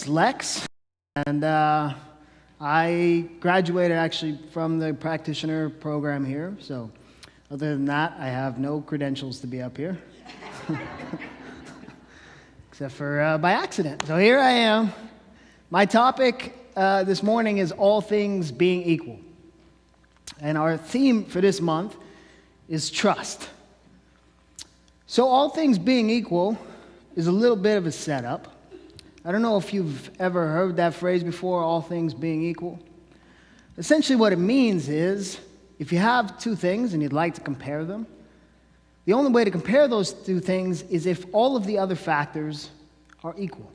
name's Lex, and I graduated actually from the practitioner program here, so other than that, I have no credentials to be up here, except for by accident. So here I am. My topic this morning is all things being equal, and our theme for this month is trust. So all things being equal is a little bit of a setup. I don't know if you've ever heard that phrase before, all things being equal. Essentially what it means is, if you have two things and you'd like to compare them, the only way to compare those two things is if all of the other factors are equal.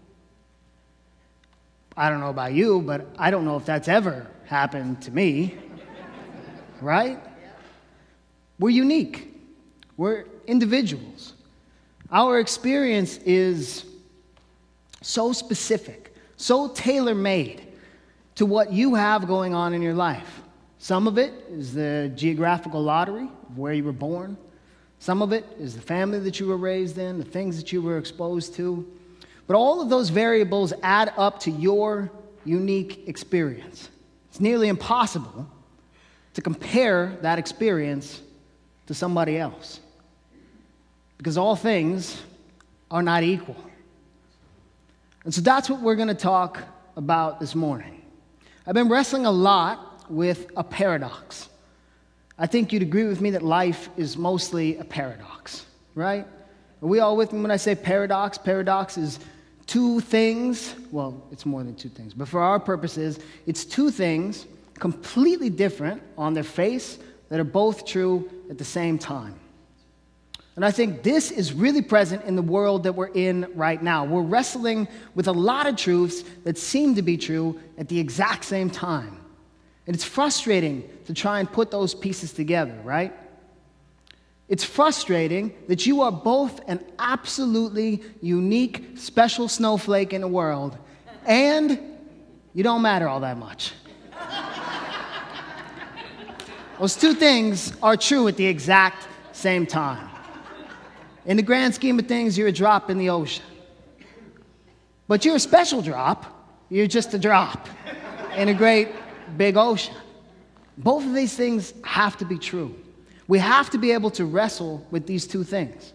I don't know about you, but I don't know if that's ever happened to me, right? We're unique. We're individuals. Our experience is so specific, so tailor-made to what you have going on in your life. Some of it is the geographical lottery of where you were born. Some of it is the family that you were raised in, the things that you were exposed to. But all of those variables add up to your unique experience. It's nearly impossible to compare that experience to somebody else, because all things are not equal. And so that's what we're going to talk about this morning. I've been wrestling a lot with a paradox. I think you'd agree with me that life is mostly a paradox, right? Are we all with me when I say paradox? Paradox is two things. Well, it's more than two things, but for our purposes, it's two things completely different on their face that are both true at the same time. And I think this is really present in the world that we're in right now. We're wrestling with a lot of truths that seem to be true at the exact same time. And it's frustrating to try and put those pieces together, right? It's frustrating that you are both an absolutely unique, special snowflake in the world, and you don't matter all that much. Those two things are true at the exact same time. In the grand scheme of things, you're a drop in the ocean. But you're a special drop. You're just a drop in a great big ocean. Both of these things have to be true. We have to be able to wrestle with these two things.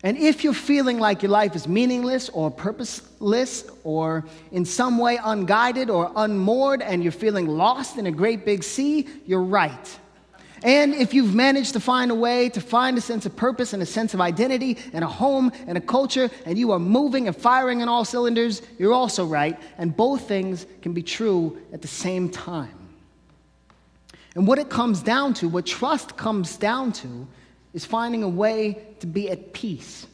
And if you're feeling like your life is meaningless or purposeless or in some way unguided or unmoored and you're feeling lost in a great big sea, you're right. And if you've managed to find a way to find a sense of purpose and a sense of identity and a home and a culture, and you are moving and firing on all cylinders, you're also right. And both things can be true at the same time. And what it comes down to, what trust comes down to, is finding a way to be at peace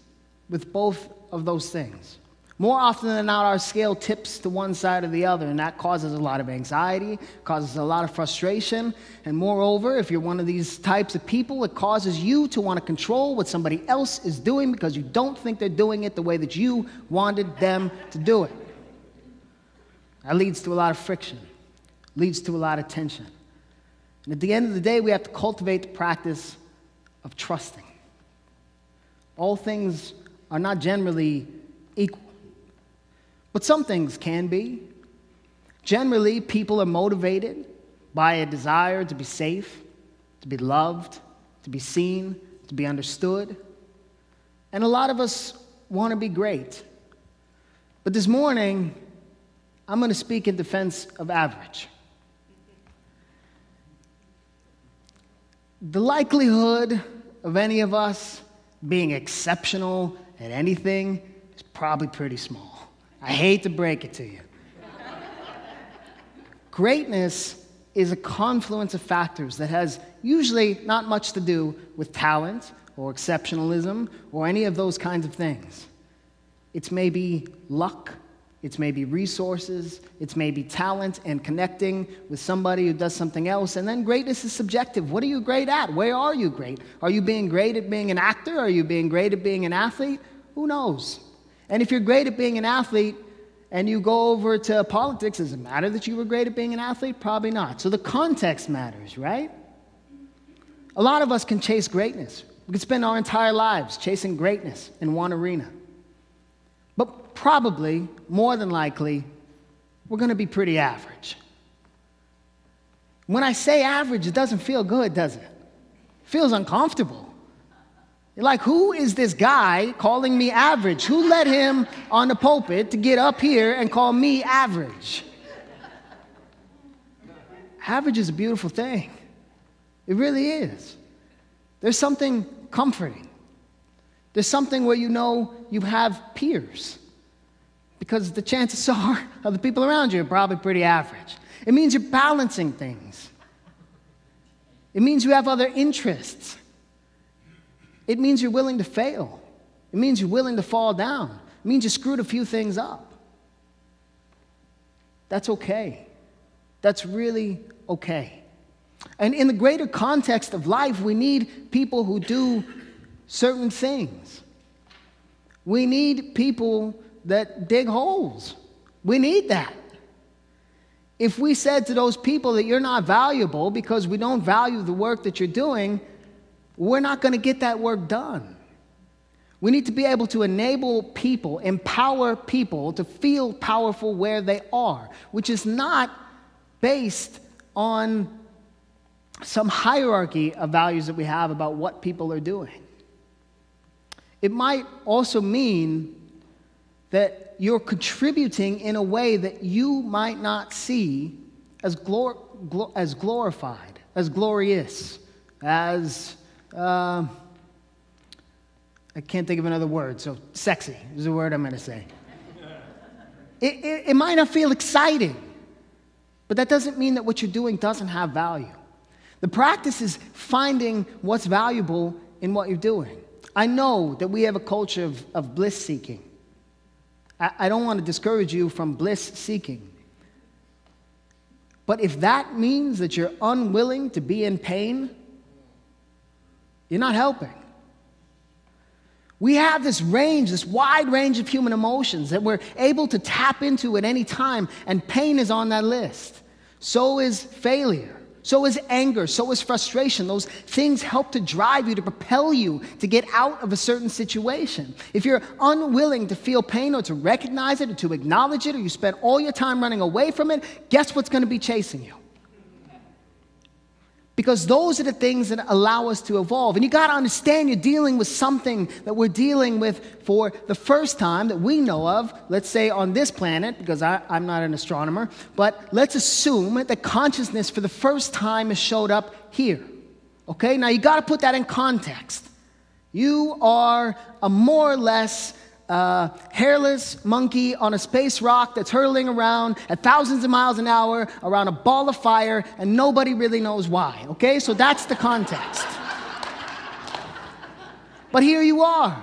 with both of those things. More often than not, our scale tips to one side or the other, and that causes a lot of anxiety, causes a lot of frustration, and moreover, if you're one of these types of people, it causes you to want to control what somebody else is doing because you don't think they're doing it the way that you wanted them to do it. That leads to a lot of friction, leads to a lot of tension. And at the end of the day, we have to cultivate the practice of trusting. All things are not generally equal. But some things can be. Generally, people are motivated by a desire to be safe, to be loved, to be seen, to be understood. And a lot of us want to be great. But this morning, I'm going to speak in defense of average. The likelihood of any of us being exceptional at anything is probably pretty small. I hate to break it to you. Greatness is a confluence of factors that has usually not much to do with talent or exceptionalism or any of those kinds of things. It's maybe luck, it's maybe resources, it's maybe talent and connecting with somebody who does something else. And then greatness is subjective. What are you great at? Where are you great? Are you being great at being an actor? Are you being great at being an athlete? Who knows? And if you're great at being an athlete and you go over to politics, does it matter that you were great at being an athlete? Probably not. So the context matters, right? A lot of us can chase greatness. We can spend our entire lives chasing greatness in one arena. But probably, more than likely, we're going to be pretty average. When I say average, it doesn't feel good, does it? It feels uncomfortable. You're like, who is this guy calling me average? Who let him on the pulpit to get up here and call me average? Average is a beautiful thing. It really is. There's something comforting. There's something where you know you have peers, because the chances are of the people around you are probably pretty average. It means you're balancing things. It means you have other interests. It means you're willing to fail. It means you're willing to fall down. It means you screwed a few things up. That's okay. That's really okay. And in the greater context of life, we need people who do certain things. We need people that dig holes. We need that. If we said to those people that you're not valuable because we don't value the work that you're doing, we're not going to get that work done. We need to be able to enable people, empower people to feel powerful where they are, which is not based on some hierarchy of values that we have about what people are doing. It might also mean that you're contributing in a way that you might not see as glorified, as glorious, as I can't think of another word, so sexy is the word I'm going to say. It might not feel exciting, but that doesn't mean that what you're doing doesn't have value. The practice is finding what's valuable in what you're doing. I know that we have a culture of bliss seeking. I don't want to discourage you from bliss seeking. But if that means that you're unwilling to be in pain, you're not helping. We have this wide range of human emotions that we're able to tap into at any time, and pain is on that list. So is failure. So is anger. So is frustration. Those things help to drive you, to propel you to get out of a certain situation. If you're unwilling to feel pain or to recognize it or to acknowledge it, or you spend all your time running away from it, guess what's going to be chasing you? Because those are the things that allow us to evolve. And you got to understand you're dealing with something that we're dealing with for the first time that we know of, let's say on this planet, because I'm not an astronomer, but let's assume that consciousness for the first time has showed up here. Okay? Now you got to put that in context. You are a more or less hairless monkey on a space rock that's hurtling around at thousands of miles an hour around a ball of fire, and nobody really knows why, okay? So that's the context. But here you are,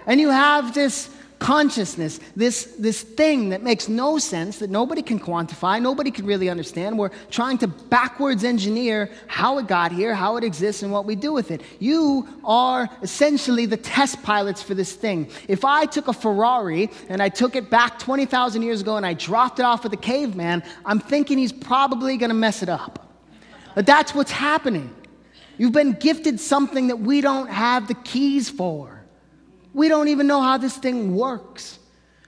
and you have this consciousness, this thing that makes no sense, that nobody can quantify, nobody can really understand. We're trying to backwards engineer how it got here, how it exists, and what we do with it. You are essentially the test pilots for this thing. If I took a Ferrari and I took it back 20,000 years ago and I dropped it off with a caveman, I'm thinking he's probably going to mess it up. But that's what's happening. You've been gifted something that we don't have the keys for. We don't even know how this thing works.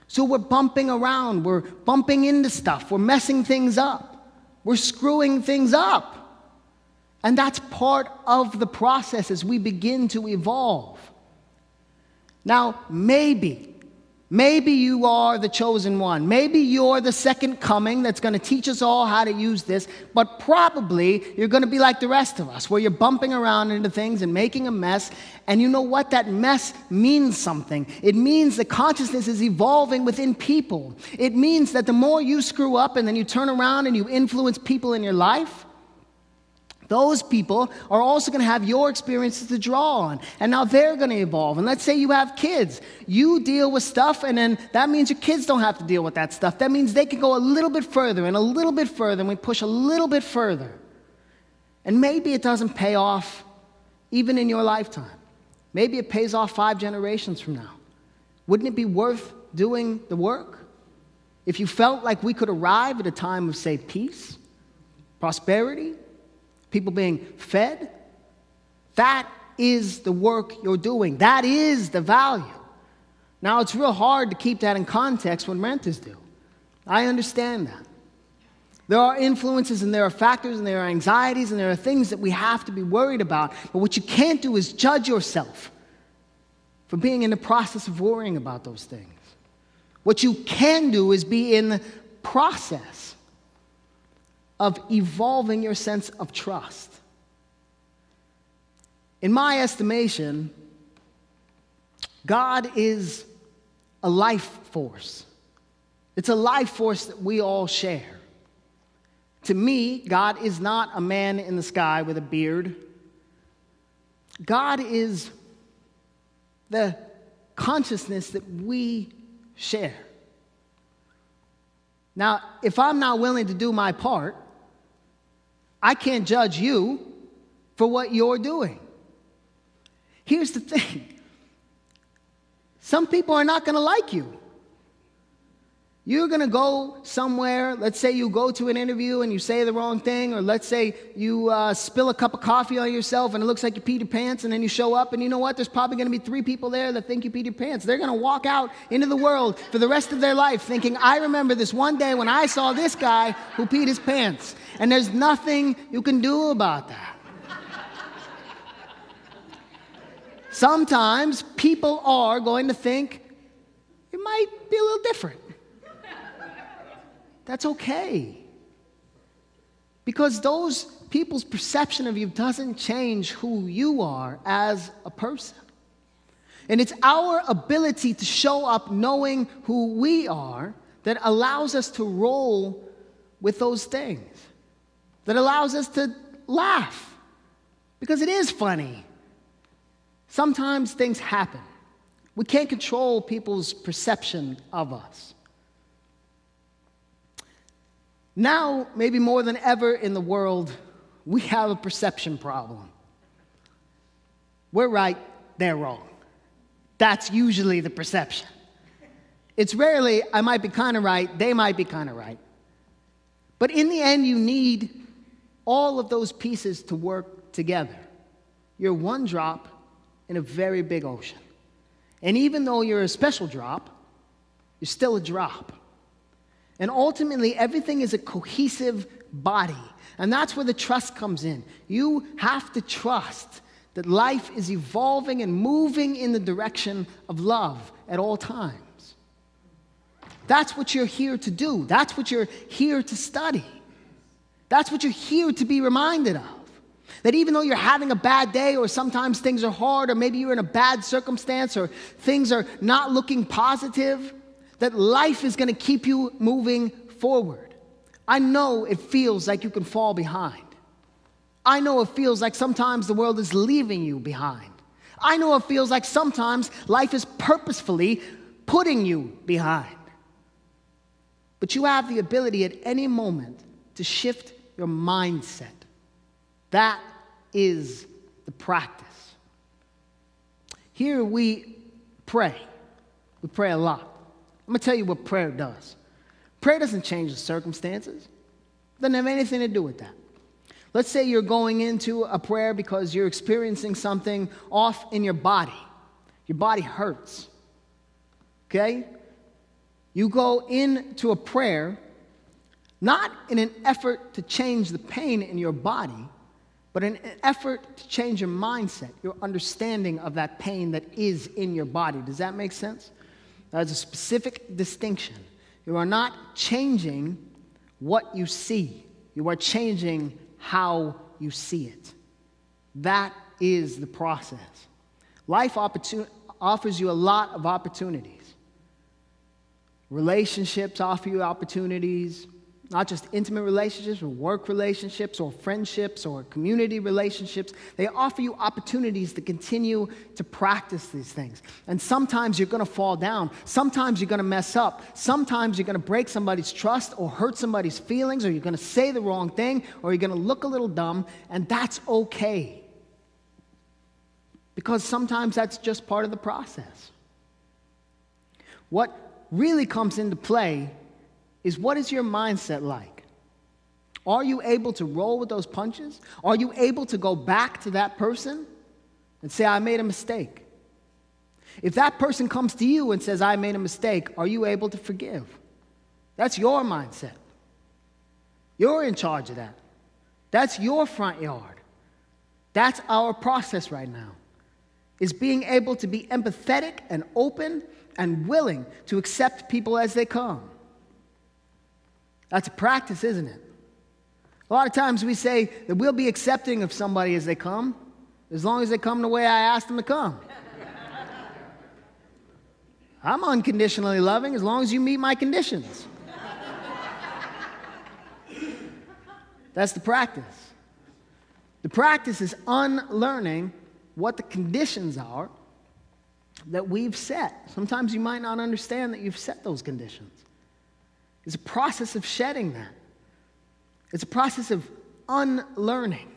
So we're bumping around, we're bumping into stuff, we're messing things up, we're screwing things up. And that's part of the process as we begin to evolve. Now, maybe you are the chosen one. Maybe you're the second coming that's going to teach us all how to use this, but probably you're going to be like the rest of us, where you're bumping around into things and making a mess, and you know what? That mess means something. It means that consciousness is evolving within people. It means that the more you screw up and then you turn around and you influence people in your life, those people are also going to have your experiences to draw on. And now they're going to evolve. And let's say you have kids. You deal with stuff, and then that means your kids don't have to deal with that stuff. That means they can go a little bit further and a little bit further, and we push a little bit further. And maybe it doesn't pay off even in your lifetime. Maybe it pays off 5 generations from now. Wouldn't it be worth doing the work? If you felt like we could arrive at a time of, say, peace, prosperity, people being fed, that is the work you're doing. That is the value. Now, it's real hard to keep that in context when rent is due. I understand that. There are influences and there are factors and there are anxieties and there are things that we have to be worried about. But what you can't do is judge yourself for being in the process of worrying about those things. What you can do is be in the process of evolving your sense of trust. In my estimation, God is a life force. It's a life force that we all share. To me, God is not a man in the sky with a beard. God is the consciousness that we share. Now, if I'm not willing to do my part, I can't judge you for what you're doing. Here's the thing. Some people are not going to like you. You're going to go somewhere, let's say you go to an interview and you say the wrong thing, or let's say you spill a cup of coffee on yourself and it looks like you peed your pants, and then you show up and you know what? There's probably going to be 3 people there that think you peed your pants. They're going to walk out into the world for the rest of their life thinking, I remember this one day when I saw this guy who peed his pants. And there's nothing you can do about that. Sometimes people are going to think it might be a little different. That's okay. Because those people's perception of you doesn't change who you are as a person. And it's our ability to show up knowing who we are that allows us to roll with those things. That allows us to laugh. Because it is funny. Sometimes things happen. We can't control people's perception of us. Now, maybe more than ever in the world, we have a perception problem. We're right, they're wrong. That's usually the perception. It's rarely, I might be kind of right, they might be kind of right. But in the end, you need all of those pieces to work together. You're one drop in a very big ocean. And even though you're a special drop, you're still a drop. And ultimately, everything is a cohesive body. And that's where the trust comes in. You have to trust that life is evolving and moving in the direction of love at all times. That's what you're here to do. That's what you're here to study. That's what you're here to be reminded of. That even though you're having a bad day, or sometimes things are hard, or maybe you're in a bad circumstance, or things are not looking positive, that life is going to keep you moving forward. I know it feels like you can fall behind. I know it feels like sometimes the world is leaving you behind. I know it feels like sometimes life is purposefully putting you behind. But you have the ability at any moment to shift your mindset. That is the practice. Here we pray. We pray a lot. I'm going to tell you what prayer does. Prayer doesn't change the circumstances. It doesn't have anything to do with that. Let's say you're going into a prayer because you're experiencing something off in your body. Your body hurts. Okay? You go into a prayer not in an effort to change the pain in your body, but in an effort to change your mindset, your understanding of that pain that is in your body. Does that make sense? There's a specific distinction. You are not changing what you see. You are changing how you see it. That is the process. Life offers you a lot of opportunities. Relationships offer you opportunities. Not just intimate relationships or work relationships or friendships or community relationships. They offer you opportunities to continue to practice these things. And sometimes you're going to fall down. Sometimes you're going to mess up. Sometimes you're going to break somebody's trust or hurt somebody's feelings, or you're going to say the wrong thing, or you're going to look a little dumb, and that's okay. Because sometimes that's just part of the process. What really comes into play is, what is your mindset like? Are you able to roll with those punches? Are you able to go back to that person and say, I made a mistake? If that person comes to you and says, I made a mistake, are you able to forgive? That's your mindset. You're in charge of that. That's your front yard. That's our process right now, is being able to be empathetic and open and willing to accept people as they come. That's a practice, isn't it? A lot of times we say that we'll be accepting of somebody as they come, as long as they come the way I asked them to come. I'm unconditionally loving as long as you meet my conditions. That's the practice. The practice is unlearning what the conditions are that we've set. Sometimes you might not understand that you've set those conditions. It's a process of shedding that. It's a process of unlearning.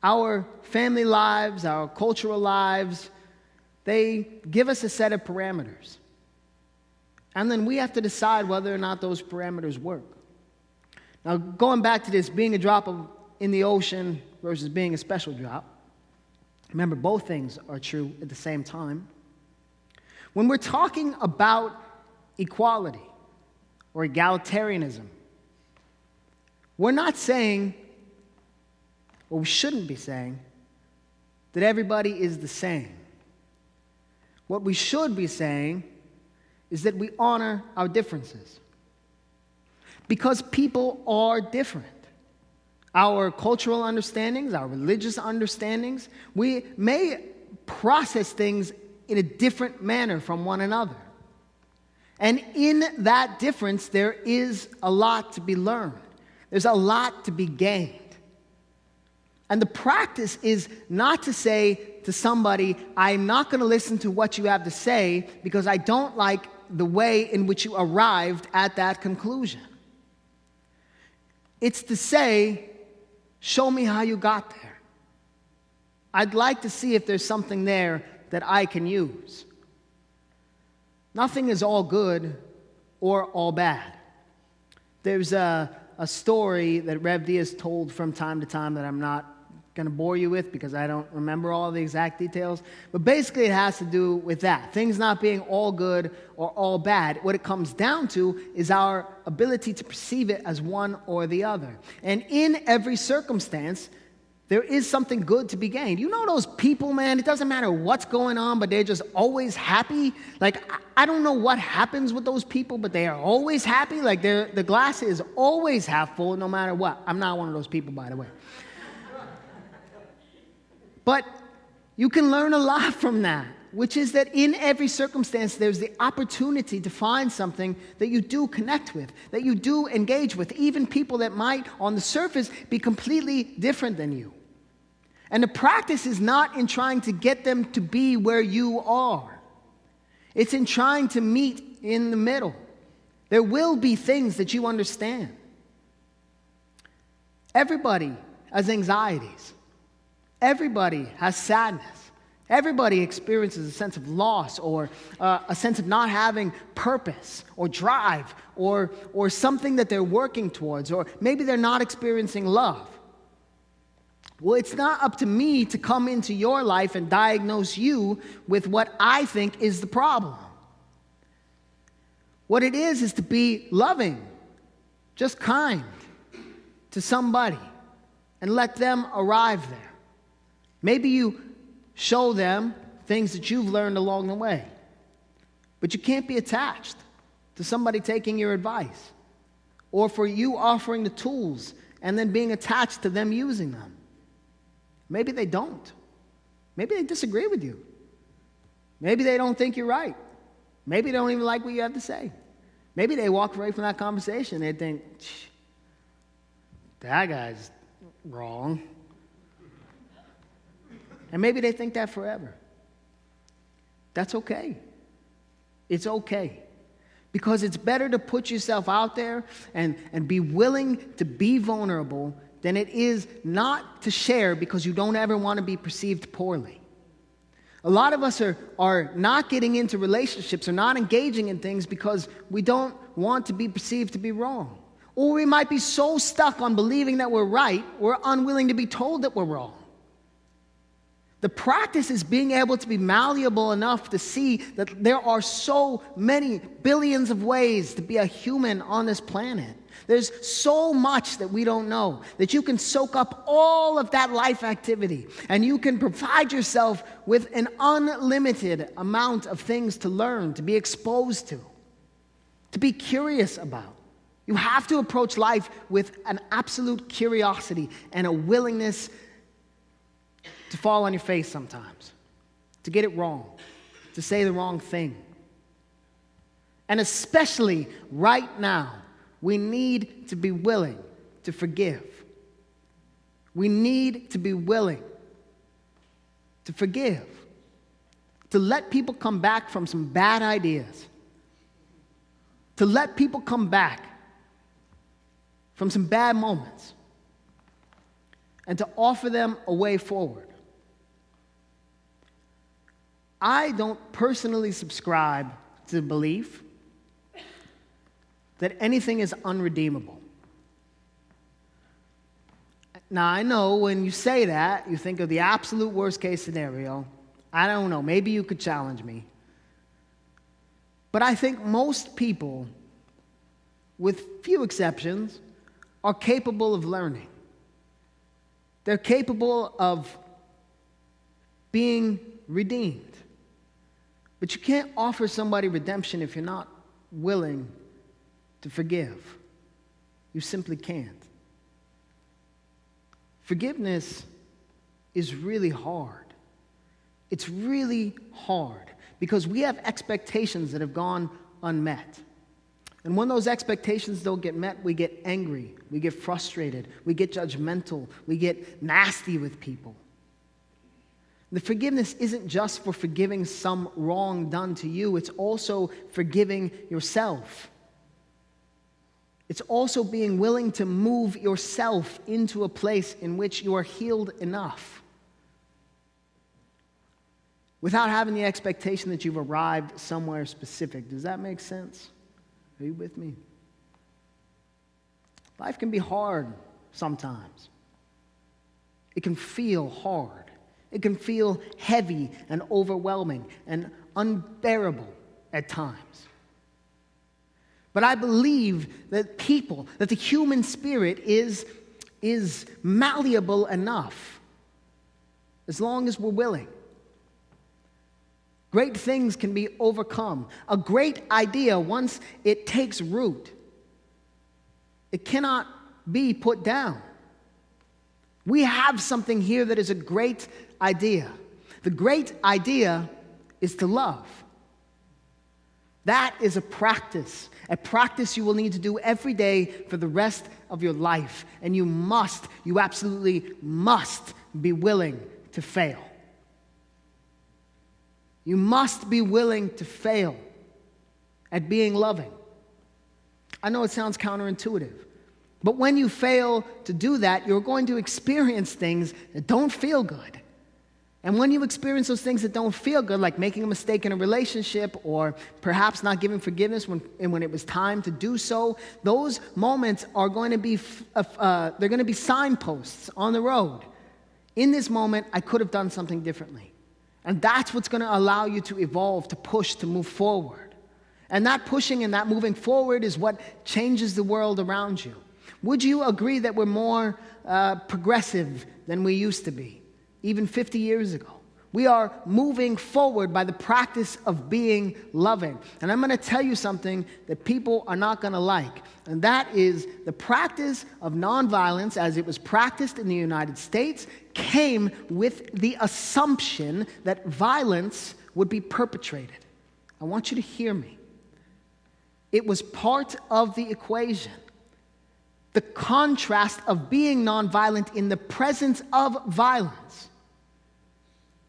Our family lives, our cultural lives, they give us a set of parameters. And then we have to decide whether or not those parameters work. Now, going back to this being a drop in the ocean versus being a special drop, remember, both things are true at the same time. When we're talking about equality or egalitarianism, we're not saying, or we shouldn't be saying, that everybody is the same. What we should be saying is that we honor our differences. Because people are different. Our cultural understandings, our religious understandings, we may process things in a different manner from one another. And in that difference, there is a lot to be learned. There's a lot to be gained. And the practice is not to say to somebody, I'm not going to listen to what you have to say because I don't like the way in which you arrived at that conclusion. It's to say, show me how you got there. I'd like to see if there's something there that I can use. Nothing is all good or all bad. There's a story that Rev Diaz told from time to time that I'm not going to bore you with because I don't remember all the exact details. But basically it has to do with that. Things not being all good or all bad. What it comes down to is our ability to perceive it as one or the other. And in every circumstance, there is something good to be gained. You know those people, man, it doesn't matter what's going on, but they're just always happy. Like, I don't know what happens with those people, but they are always happy. Like, the glass is always half full no matter what. I'm not one of those people, by the way. But you can learn a lot from that, which is that in every circumstance, there's the opportunity to find something that you do connect with, that you do engage with, even people that might, on the surface, be completely different than you. And the practice is not in trying to get them to be where you are. It's in trying to meet in the middle. There will be things that you understand. Everybody has anxieties. Everybody has sadness. Everybody experiences a sense of loss or a sense of not having purpose or drive or something that they're working towards, or maybe they're not experiencing love. Well, it's not up to me to come into your life and diagnose you with what I think is the problem. What it is to be loving, just kind to somebody and let them arrive there. Maybe you show them things that you've learned along the way. But you can't be attached to somebody taking your advice or for you offering the tools and then being attached to them using them. Maybe they don't. Maybe they disagree with you. Maybe they don't think you're right. Maybe they don't even like what you have to say. Maybe they walk away from that conversation and they think, that guy's wrong. And maybe they think that forever. That's okay. It's okay. Because it's better to put yourself out there and be willing to be vulnerable than it is not to share because you don't ever want to be perceived poorly. A lot of us are not getting into relationships or not engaging in things because we don't want to be perceived to be wrong. Or we might be so stuck on believing that we're right, we're unwilling to be told that we're wrong. The practice is being able to be malleable enough to see that there are so many billions of ways to be a human on this planet. There's so much that we don't know, that you can soak up all of that life activity, and you can provide yourself with an unlimited amount of things to learn, to be exposed to be curious about. You have to approach life with an absolute curiosity and a willingness to fall on your face sometimes, to get it wrong, to say the wrong thing. And especially right now, we need to be willing to forgive. We need to be willing to forgive, to let people come back from some bad ideas, to let people come back from some bad moments, and to offer them a way forward. I don't personally subscribe to the belief that anything is unredeemable. Now, I know when you say that, you think of the absolute worst case scenario. I don't know, maybe you could challenge me. But I think most people, with few exceptions, are capable of learning. They're capable of being redeemed. But you can't offer somebody redemption if you're not willing to forgive. You simply can't. Forgiveness is really hard. It's really hard because we have expectations that have gone unmet. And when those expectations don't get met, we get angry, we get frustrated, we get judgmental, we get nasty with people. The forgiveness isn't just for forgiving some wrong done to you, it's also forgiving yourself. It's also being willing to move yourself into a place in which you are healed enough without having the expectation that you've arrived somewhere specific. Does that make sense? Are you with me? Life can be hard sometimes. It can feel hard. It can feel heavy and overwhelming and unbearable at times. But I believe that that the human spirit is malleable enough as long as we're willing. Great things can be overcome. A great idea, once it takes root, it cannot be put down. We have something here that is a great idea. The great idea is to love. That is a practice you will need to do every day for the rest of your life. And you absolutely must be willing to fail. You must be willing to fail at being loving. I know it sounds counterintuitive, but when you fail to do that, you're going to experience things that don't feel good. And when you experience those things that don't feel good, like making a mistake in a relationship or perhaps not giving forgiveness when it was time to do so, those moments are going to be they're going to be signposts on the road. In this moment, I could have done something differently. And that's what's going to allow you to evolve, to push, to move forward. And that pushing and that moving forward is what changes the world around you. Would you agree that we're more progressive than we used to be, even 50 years ago? We are moving forward by the practice of being loving. And I'm going to tell you something that people are not going to like, and that is the practice of nonviolence as it was practiced in the United States came with the assumption that violence would be perpetrated. I want you to hear me. It was part of the equation. The contrast of being nonviolent in the presence of violence.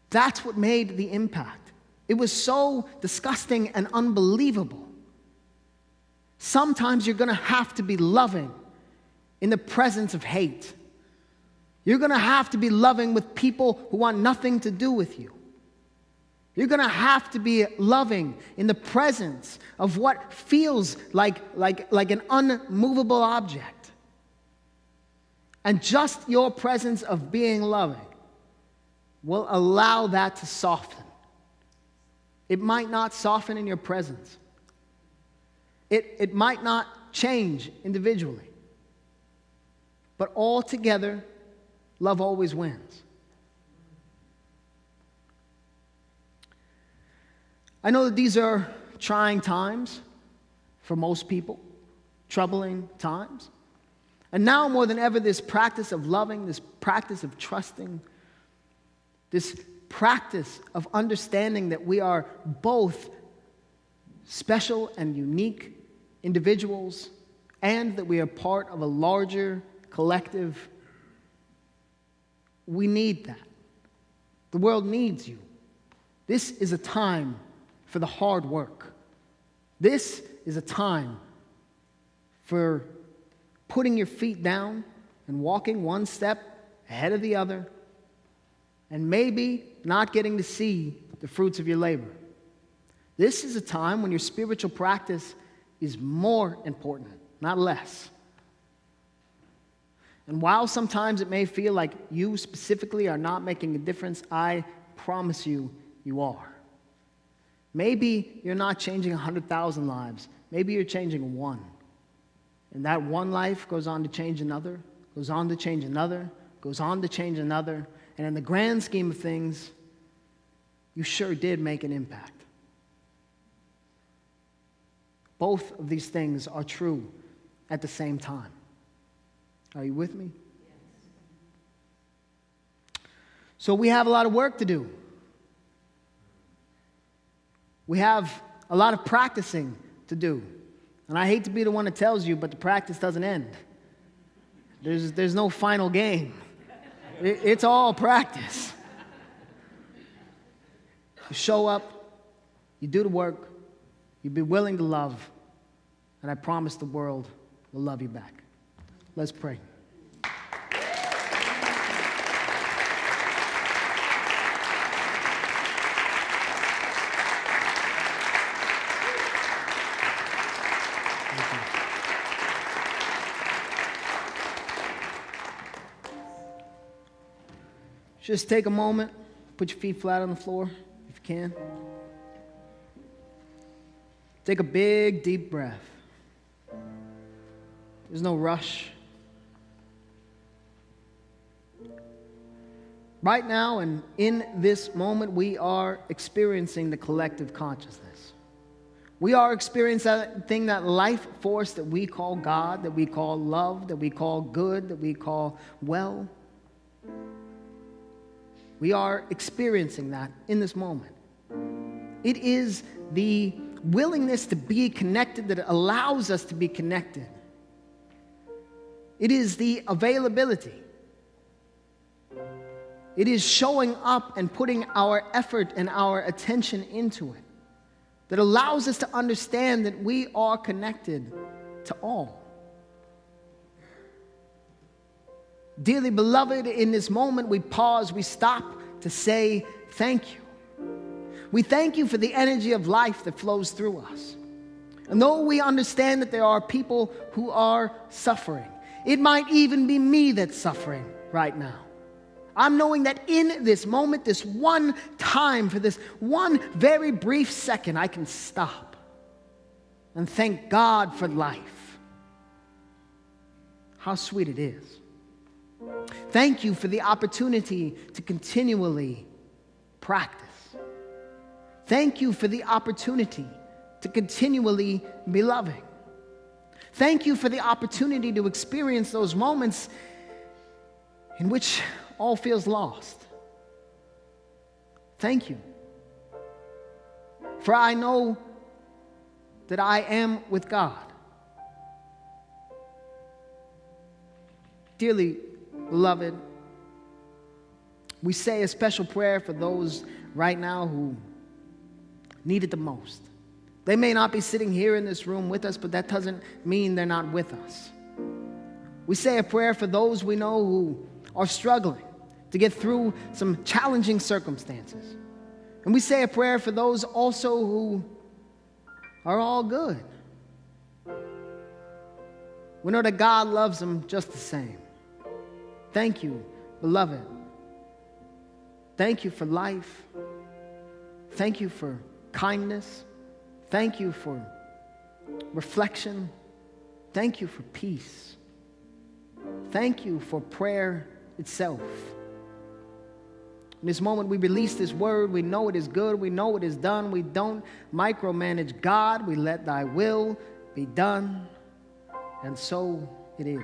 That's what made the impact. It was so disgusting and unbelievable. Sometimes you're going to have to be loving in the presence of hate. You're going to have to be loving with people who want nothing to do with you. You're going to have to be loving in the presence of what feels like an unmovable object. And just your presence of being loving will allow that to soften. It might not soften in your presence. It might not change individually. But all together, love always wins. I know that these are trying times for most people, troubling times. And now more than ever, this practice of loving, this practice of trusting, this practice of understanding that we are both special and unique individuals and that we are part of a larger collective, we need that. The world needs you. This is a time for the hard work. This is a time for putting your feet down and walking one step ahead of the other and maybe not getting to see the fruits of your labor. This is a time when your spiritual practice is more important, not less. And while sometimes it may feel like you specifically are not making a difference, I promise you, you are. Maybe you're not changing 100,000 lives. Maybe you're changing one. And that one life goes on to change another, goes on to change another, goes on to change another. And in the grand scheme of things, you sure did make an impact. Both of these things are true at the same time. Are you with me? Yes. So we have a lot of work to do. We have a lot of practicing to do. And I hate to be the one that tells you, but the practice doesn't end. There's no final game. It's all practice. You show up, you do the work, you be willing to love, and I promise the world will love you back. Let's pray. Just take a moment, put your feet flat on the floor if you can. Take a big, deep breath. There's no rush. Right now and in this moment, we are experiencing the collective consciousness. We are experiencing that thing, that life force that we call God, that we call love, that we call good, that we call well. We are experiencing that in this moment. It is the willingness to be connected that allows us to be connected. It is the availability. It is showing up and putting our effort and our attention into it that allows us to understand that we are connected to all. Dearly beloved, in this moment we pause, we stop to say thank you. We thank you for the energy of life that flows through us. And though we understand that there are people who are suffering, it might even be me that's suffering right now. I'm knowing that in this moment, this one time, for this one very brief second, I can stop and thank God for life. How sweet it is. Thank you for the opportunity to continually practice. Thank you for the opportunity to continually be loving. Thank you for the opportunity to experience those moments in which all feels lost. Thank you. For I know that I am with God. Dearly beloved, we say a special prayer for those right now who need it the most. They may not be sitting here in this room with us, but that doesn't mean they're not with us. We say a prayer for those we know who are struggling to get through some challenging circumstances. And we say a prayer for those also who are all good. We know that God loves them just the same. Thank you, beloved. Thank you for life. Thank you for kindness. Thank you for reflection. Thank you for peace. Thank you for prayer itself. In this moment, we release this word. We know it is good. We know it is done. We don't micromanage God. We let thy will be done. And so it is.